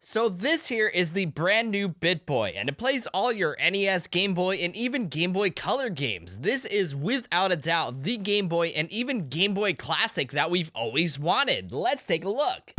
So this here is the brand new BittBoy, and it plays all your NES, Game Boy, and even Game Boy Color games. This is without a doubt the Game Boy and even Game Boy Classic that we've always wanted. Let's take a look.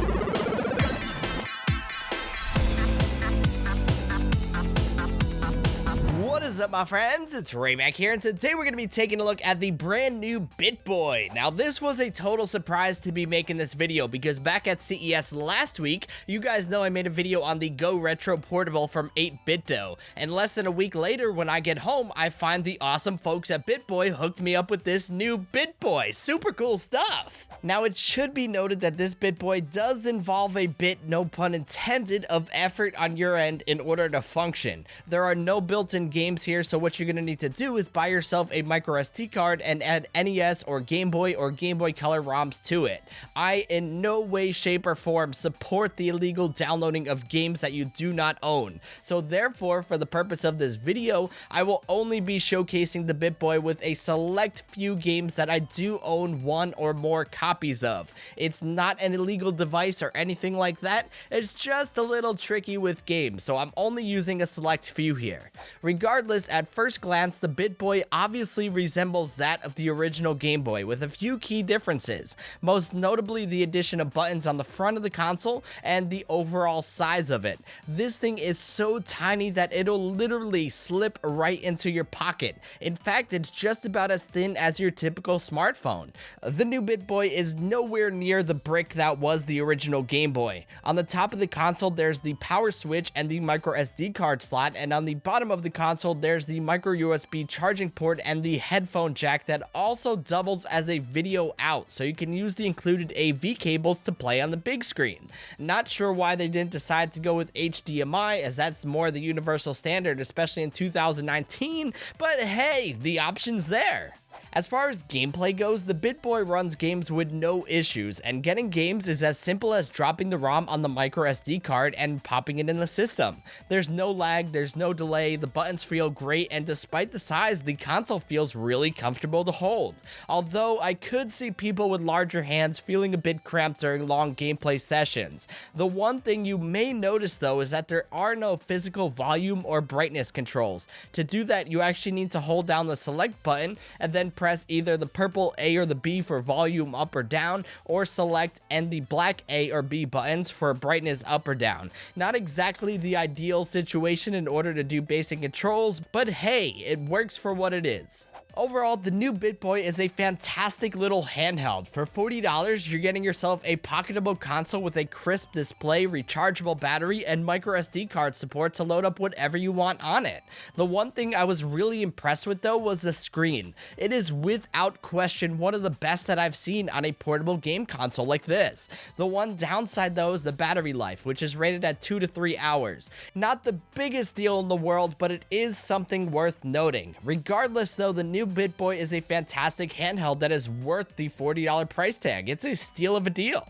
What is up, my friends? It's Ray back here, and today we're going to be taking a look at the brand new BittBoy. Now, this was a total surprise to be making this video because back at CES last week, you guys know I made a video on the Go Retro Portable from 8BitDo, and less than a week later, when I get home, I find the awesome folks at BittBoy hooked me up with this new BittBoy. Super cool stuff. Now, it should be noted that this BittBoy does involve a bit, no pun intended, of effort on your end in order to function. There are no built-in games here, so what you're going to need to do is buy yourself a micro SD card and add NES or Game Boy Color ROMs to it. I in no way, shape, or form support the illegal downloading of games that you do not own. So therefore, for the purpose of this video, I will only be showcasing the BittBoy with a select few games that I do own one or more copies of. It's not an illegal device or anything like that. It's just a little tricky with games, so I'm only using a select few here. Regardless, at first glance, the BittBoy obviously resembles that of the original Game Boy with a few key differences, most notably the addition of buttons on the front of the console and the overall size of it. This thing is so tiny that it'll literally slip right into your pocket. In fact, it's just about as thin as your typical smartphone. The new BittBoy is nowhere near the brick that was the original Game Boy. On the top of the console, there's the power switch and the micro SD card slot, and on the bottom of the console, there's the micro USB charging port and the headphone jack that also doubles as a video out, so you can use the included AV cables to play on the big screen. Not sure why they didn't decide to go with HDMI, as that's more the universal standard, especially in 2019, but hey, the option's there. As far as gameplay goes, the BittBoy runs games with no issues, and getting games is as simple as dropping the ROM on the micro SD card and popping it in the system. There's no lag, there's no delay, the buttons feel great, and despite the size, the console feels really comfortable to hold. Although I could see people with larger hands feeling a bit cramped during long gameplay sessions. The one thing you may notice though is that there are no physical volume or brightness controls. To do that, you actually need to hold down the select button and then press either the purple A or the B for volume up or down, or select and the black A or B buttons for brightness up or down. Not exactly the ideal situation in order to do basic controls, but hey, it works for what it is. Overall, the new BittBoy is a fantastic little handheld. For $40, you're getting yourself a pocketable console with a crisp display, rechargeable battery, and micro SD card support to load up whatever you want on it. The one thing I was really impressed with though was the screen. It is without question one of the best that I've seen on a portable game console like this. The one downside though is the battery life, which is rated at 2 to 3 hours. Not the biggest deal in the world, but it is something worth noting. Regardless though, the new BittBoy is a fantastic handheld that is worth the $40 price tag. It's a steal of a deal.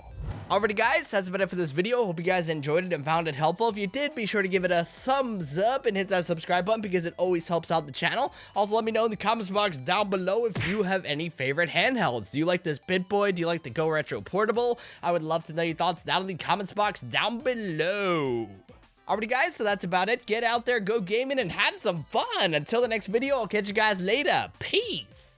Alrighty guys, that's about it for this video. Hope you guys enjoyed it and found it helpful. If you did, be sure to give it a thumbs up and hit that subscribe button because it always helps out the channel. Also, let me know in the comments box down below if you have any favorite handhelds. Do you like this BittBoy? Do you like the Go Retro Portable? I would love to know your thoughts down in the comments box down below. Alrighty guys, so that's about it. Get out there, go gaming, and have some fun. Until the next video, I'll catch you guys later. Peace.